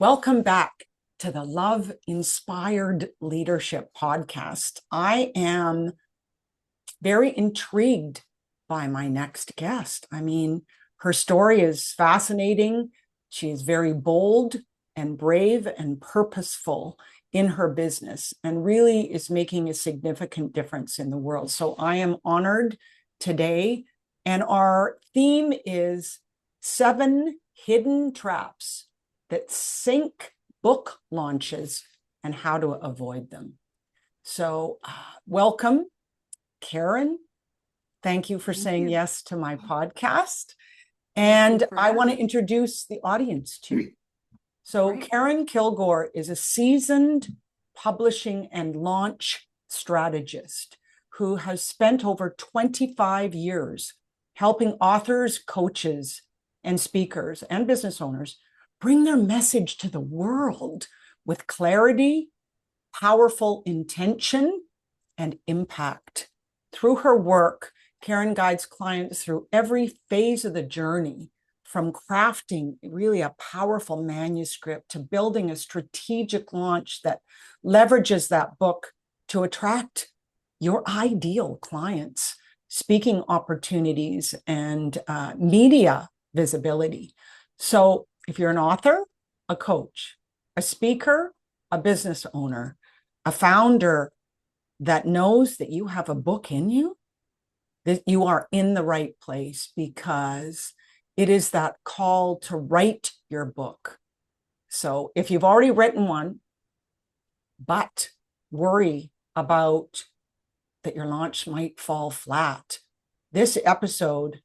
Welcome back to the Love Inspired Leadership podcast. I am very intrigued by my next guest. Her story is fascinating. She is very bold and brave and purposeful in her business and really is making a significant difference in the world. So I am honored today. And our theme is 7 hidden traps that sink book launches and how to avoid them. So welcome, Keren. Thank you for saying yes to my podcast. And I want to introduce the audience to you. So Keren Kilgore is a seasoned publishing and launch strategist who has spent over 25 years helping authors, coaches, and speakers and business owners bring their message to the world with clarity, powerful intention, and impact. Through her work, Keren guides clients through every phase of the journey, from crafting really a powerful manuscript to building a strategic launch that leverages that book to attract your ideal clients, speaking opportunities, and media visibility. So if you're an author, a coach, a speaker, a business owner, a founder that knows that you have a book in you, that you are in the right place, because it is that call to write your book. So if you've already written one, but worry about that your launch might fall flat, this episode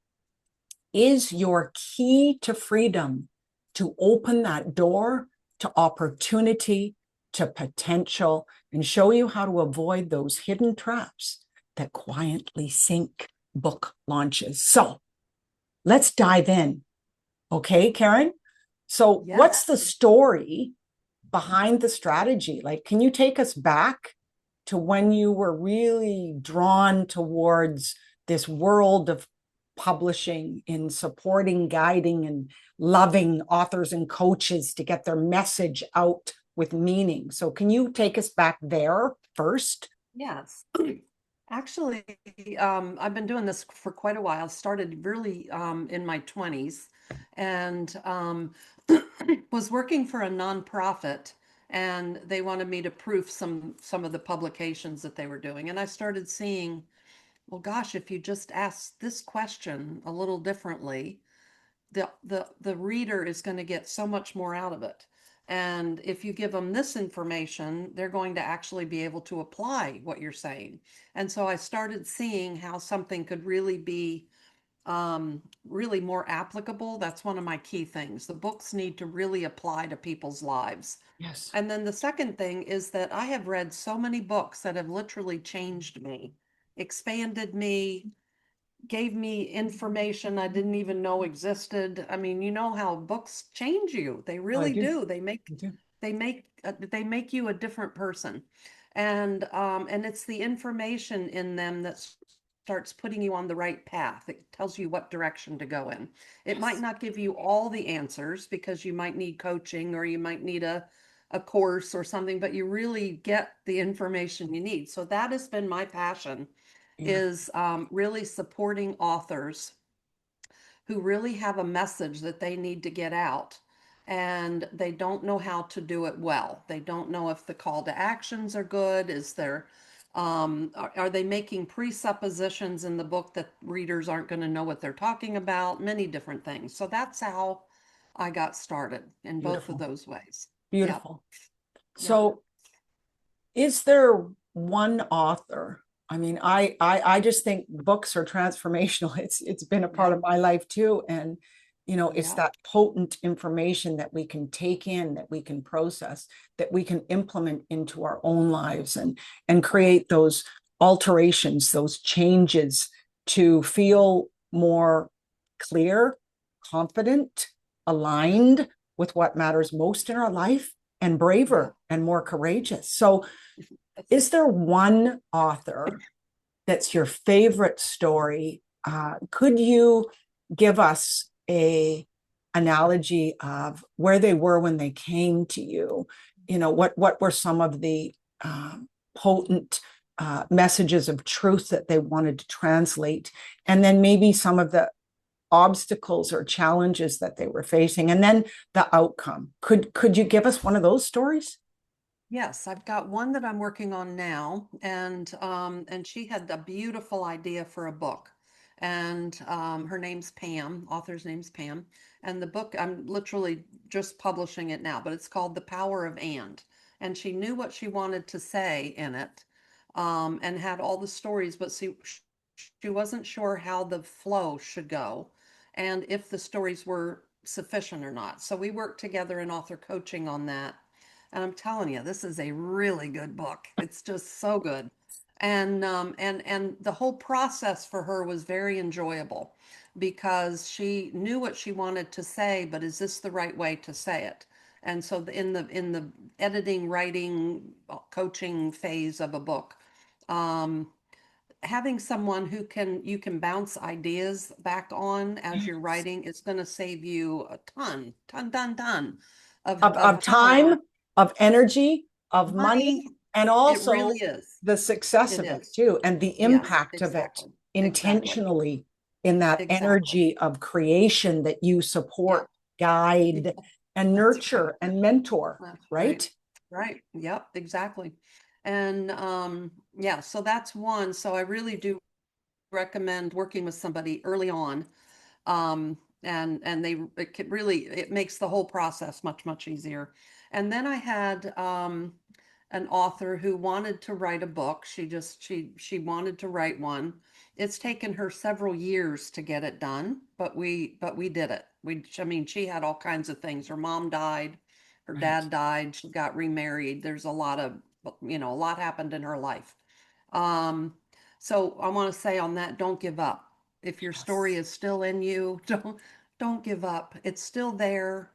is your key to freedom, to open that door to opportunity, to potential, and show you how to avoid those hidden traps that quietly sink book launches. So let's dive in. Okay, Keren? So what's the story behind the strategy? Like, can you take us back to when you were really drawn towards this world of publishing, in supporting, guiding, and loving authors and coaches to get their message out with meaning? So can you take us back there first? Yes. Actually, I've been doing this for quite a while. Started really in my 20s and was working for a nonprofit, and they wanted me to proof some of the publications that they were doing. And I started seeing, well, gosh, if you just ask this question a little differently, the reader is going to get so much more out of it. And if you give them this information, they're going to actually be able to apply what you're saying. And so I started seeing how something could really be really more applicable. That's one of my key things. The books need to really apply to people's lives. Yes. And then the second thing is that I have read so many books that have literally changed me, expanded me, gave me information I didn't even know existed. I mean, you know how books change you. They really do. They make you a different person. And it's the information in them that starts putting you on the right path. It tells you what direction to go in. It might not give you all the answers, because you might need coaching or you might need a course or something, but you really get the information you need. So that has been my passion, is really supporting authors who really have a message that they need to get out, and they don't know how to do it well. They don't know if the call to actions are good. Is there are they making presuppositions in the book that readers aren't going to know what they're talking about? Many different things. So that's how I got started in both of those ways. Beautiful. Yep. So is there one author? I just think books are transformational. It's been a part of my life too. And it's that potent information that we can take in, that we can process, that we can implement into our own lives, and create those alterations, those changes to feel more clear, confident, aligned with what matters most in our life, and braver and more courageous. So is there one author that's your favorite story? Could you give us a analogy of where they were when they came to you. What were some of the potent messages of truth that they wanted to translate, and then maybe some of the obstacles or challenges that they were facing, and then the outcome. Could you give us one of those stories? Yes, I've got one that I'm working on now, and she had a beautiful idea for a book. And her name's Pam, author's name's Pam. And the book, I'm literally just publishing it now, but it's called The Power of And. And she knew what she wanted to say in it, and had all the stories, but she wasn't sure how the flow should go and if the stories were sufficient or not. So we worked together in author coaching on that. And I'm telling you, this is a really good book. It's just so good. And the whole process for her was very enjoyable because she knew what she wanted to say, but is this the right way to say it? And so in the editing, writing, coaching phase of a book, um, having someone who you can bounce ideas back on as you're writing is going to save you a ton Of of time, time, of energy, of money, money. and It also really is. the success It of it is. too, and the Yes, impact of it exactly. Exactly. intentionally in that Exactly. energy of creation that you Yeah. support, guide, and That's right. nurture and mentor, That's right. right? Right. Yep, exactly. And yeah, so that's one. So I really do recommend working with somebody early on. And it could really, it makes the whole process much easier. And then I had an author who wanted to write a book. She wanted to write one. It's taken her several years to get it done, but we did it. I mean, she had all kinds of things. Her mom died, her Right. dad died, she got remarried. There's a lot of, a lot happened in her life. Um, so I want to say on that, don't give up. If your story Yes. is still in you, don't give up. It's still there.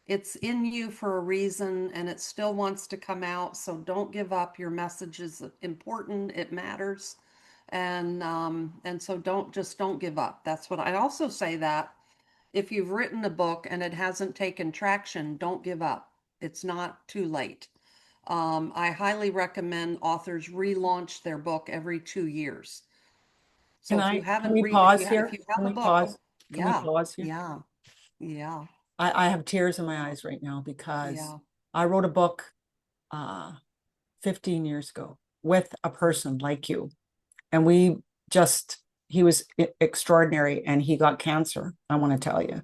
It's in you for a reason and it still wants to come out. So don't give up. Your message is important. It matters. And so don't give up. That's what I also say, that if you've written a book and it hasn't taken traction, don't give up. It's not too late. I highly recommend authors relaunch their book every 2 years. So if you Can haven't we read, pause if here? you Can have a we book, pause? Can we yeah, pause here? yeah, yeah, I have tears in my eyes right now because yeah. I wrote a book uh 15 years ago with a person like you. And he was extraordinary, and he got cancer, I want to tell you,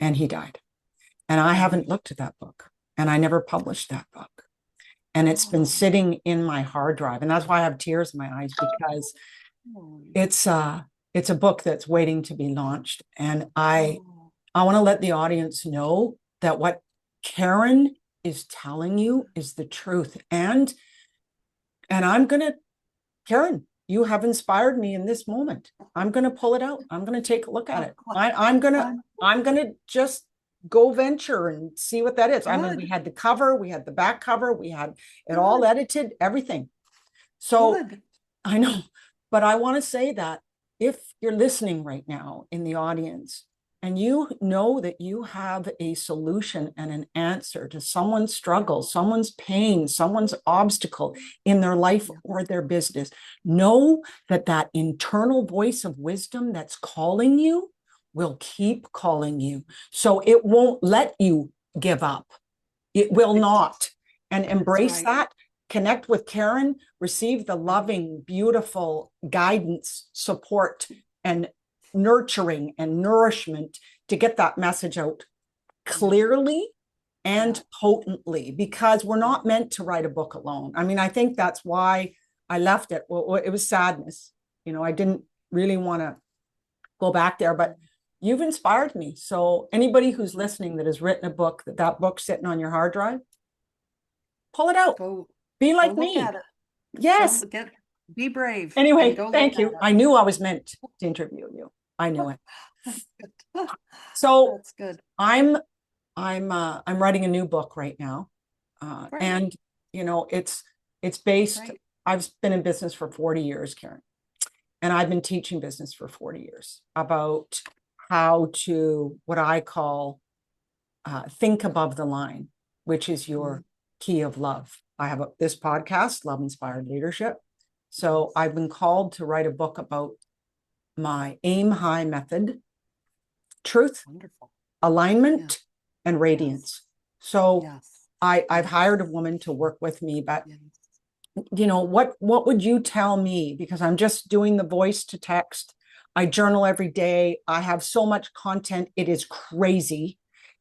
and he died. And I Mm. haven't looked at that book, and I never published that book. And it's been Oh, sitting in my hard drive. And that's why I have tears in my eyes, because oh, it's it's a book that's waiting to be launched. And oh, I want to let the audience know that what Keren is telling you is the truth. And I'm going to, Keren, you have inspired me in this moment. I'm going to pull it out. I'm going to take a look at oh, it. I'm going to just go venture and see what that is. I mean, we good, had the cover, we had the back cover, we had it all good, edited, everything. So good. I know, but I want to say that if you're listening right now in the audience and you know that you have a solution and an answer to someone's Yeah, struggle, someone's pain, someone's obstacle in their life yeah, or their business, know that that internal voice of wisdom that's calling you will keep calling you. So it won't let you give up. It will ex- not. And that's embrace right. that. Connect with Keren, receive the loving, beautiful guidance, support, and nurturing and nourishment to get that message out Yeah, clearly yeah, and potently, because we're yeah, not meant to write a book alone. I mean, I think that's why I left it. Well, it was sadness. I didn't really want to go back there, but you've inspired me. So anybody who's listening that has written a book, that book's sitting on your hard drive, pull it out. go, Be go like look me. at it. Go Yes. get, be brave and Anyway, go look thank at you. I knew I was meant to interview you. I knew it. it. So That's good. I'm I'm writing a new book right now. Great, And it's based, great. I've been in business for 40 years, Keren. And I've been teaching business for 40 years about how to, what I call think above the line, which is your key of love. I have this podcast, Love Inspired Leadership. So I've been called to write a book about my aim high method, truth, Wonderful. alignment, and Yes. radiance. So Yes. I've Yes. hired a woman to work with me, but Yes. what would you tell me? Because I'm just doing the voice to text. I journal every day. I have so much content. It is crazy.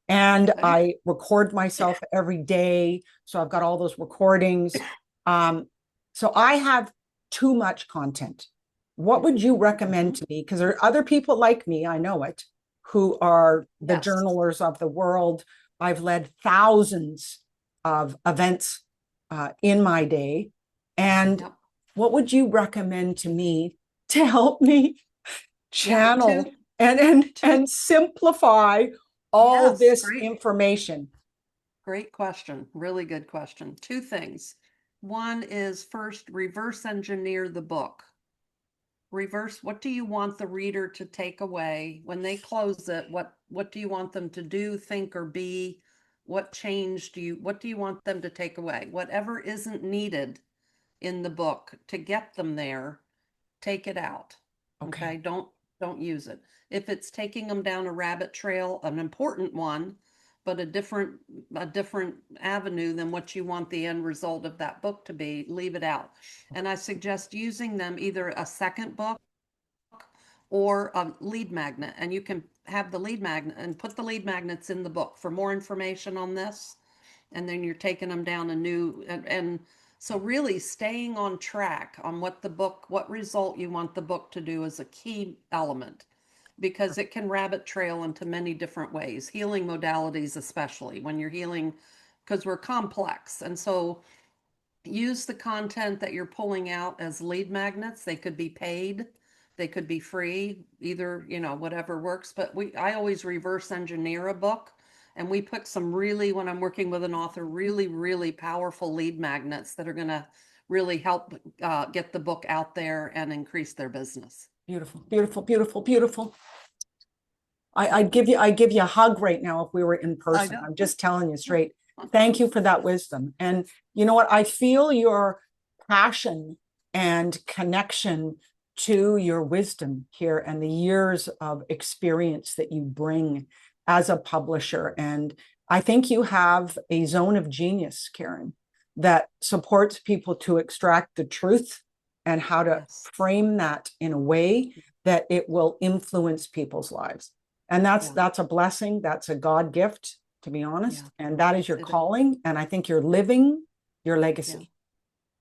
And Okay. I record myself every day. So I've got all those recordings. So I have too much content. What would you recommend to me? Because there are other people like me, I know it, who are the Yes. journalers of the world. I've led thousands of events in my day. And Yep. what would you recommend to me to help me Yeah, channel and simplify all yes, this great. information? Great question. Really good question. Two things. One is, first, reverse engineer the book. What do you want the reader to take away when they close it? What do you want them to do, think, or be? What do you want them to take away? Whatever isn't needed in the book to get them there, take it out. Okay. Don't use it. If it's taking them down a rabbit trail, an important one, but a different avenue than what you want the end result of that book to be, leave it out. And I suggest using them either a second book or a lead magnet, and you can have the lead magnet and put the lead magnets in the book for more information on this, and then you're taking them down a new, and so really staying on track on what result you want the book to do is a key element, because it can rabbit trail into many different ways, healing modalities, especially when you're healing, because we're complex. And so use the content that you're pulling out as lead magnets. They could be paid, they could be free, either, whatever works. But I always reverse engineer a book, and we put some really, when I'm working with an author, really, really powerful lead magnets that are going to really help get the book out there and increase their business. Beautiful, beautiful, beautiful, beautiful. I'd give you a hug right now if we were in person. I'm just telling you straight. Thank you for that wisdom. And you know what? I feel your passion and connection to your wisdom here and the years of experience that you bring as a publisher. And I think you have a zone of genius, Keren, that supports people to extract the truth and how to Yes. frame that in a way that it will influence people's lives. And that's a blessing. That's a God gift, to be honest. Yeah. And that is your It is. calling. And I think you're living your legacy. Yeah.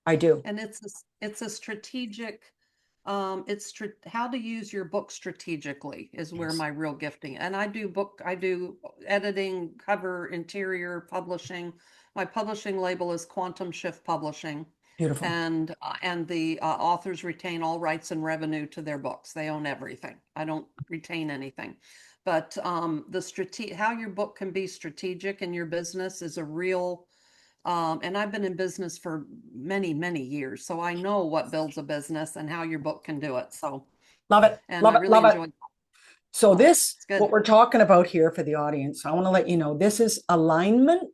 I do. And it's a strategic, how to use your book strategically is where Yes. my real gifting. And I do editing, cover, interior, publishing. My publishing label is Quantum Shift Publishing. Beautiful. And the authors retain all rights and revenue to their books. They own everything. I don't retain anything. But how your book can be strategic in your business is a real, and I've been in business for many, many years, so I know what builds a business and how your book can do it. So Love it. and Love I it. really Love it. enjoyed. So Oh, this, it's good. what we're talking about here for the audience, I want to let you know, this is alignment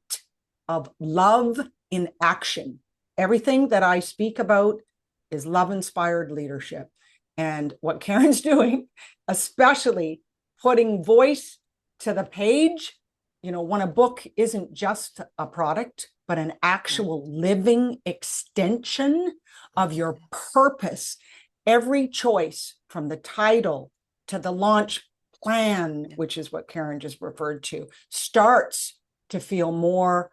of love in action. Everything that I speak about is love inspired leadership. And what Keren's doing, especially putting voice to the page, when a book isn't just a product, but an actual living extension of your purpose. Every choice from the title to the launch plan, which is what Keren just referred to, starts to feel more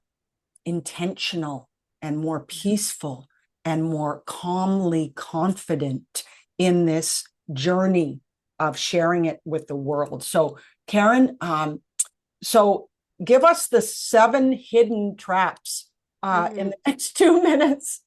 intentional and more peaceful and more calmly confident in this journey of sharing it with the world. So Keren, so give us the 7 hidden traps in the next 2 minutes.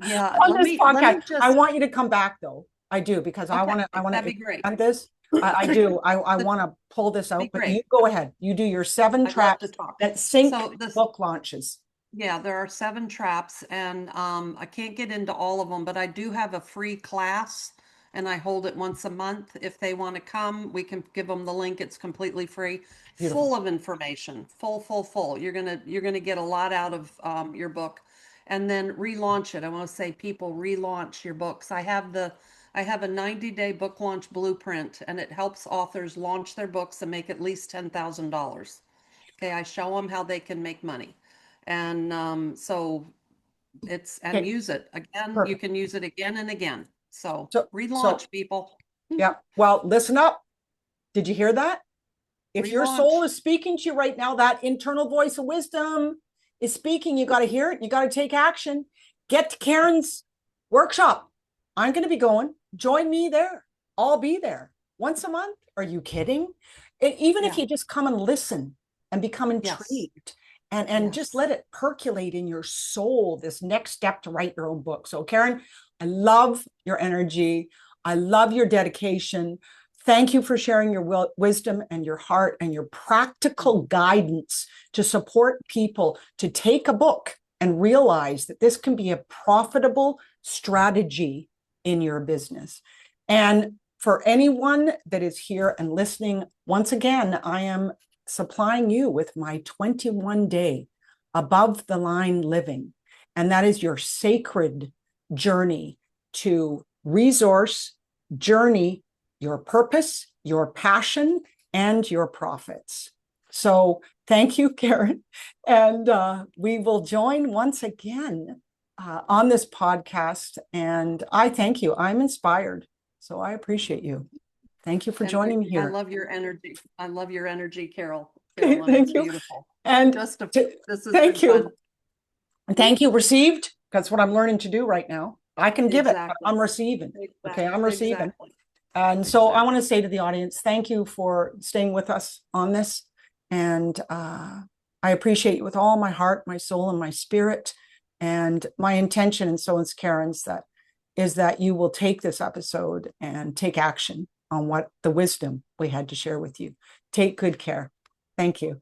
Yeah, On this podcast. just, I want you to come back though. I do, because I want that'd to be great. expand this. I do. I want to pull this out, but you go ahead. You do your 7 traps that sync book launches. Yeah, there are 7 traps, and I can't get into all of them, but I do have a free class and I hold it once a month. If they want to come, we can give them the link. It's completely free, Beautiful. full of information, full. You're gonna get a lot out of your book, and then relaunch it. I want to say, people, relaunch your books. I have a 90-day book launch blueprint, and it helps authors launch their books and make at least $10,000. Okay, I show them how they can make money, and so it's and Okay, use it again. You perfect. can use it again and again. So So relaunch, people. yeah. Well, listen up. Did you hear that? If your soul Relaunch. is speaking to you right now, that internal voice of wisdom is speaking. You got to hear it. You got to take action. Get to Karen's workshop. I'm going to be going. Join me there. I'll be there once a month. Are you kidding? Even if Yeah. you just come and listen and become Yes. intrigued and just Yes. let it percolate in your soul, this next step to write your own book. So, Keren, I love your energy. I love your dedication. Thank you for sharing your wisdom and your heart and your practical guidance to support people to take a book and realize that this can be a profitable strategy in your business. And for anyone that is here and listening, once again, I am supplying you with my 21-day above the line living. And that is your sacred journey to resource, journey, your purpose, your passion, and your profits. So thank you, Keren. And we will join once again on this podcast. And I thank you. I'm inspired. So I appreciate you. Thank you for And joining me I here. love your energy. I love your energy, Carol. Okay, Carolyn, thank it's you. beautiful. And Just a, this has been thank fun. you. Thank you, received. That's what I'm learning to do right now. I can give it, but Exactly. I'm receiving. Okay, I'm receiving. Exactly. And so I want Exactly. to say to the audience, thank you for staying with us on this. And I appreciate you with all my heart, my soul, and my spirit. And my intention, and so is Keren's, that is that you will take this episode and take action on what the wisdom we had to share with you. Take good care. Thank you.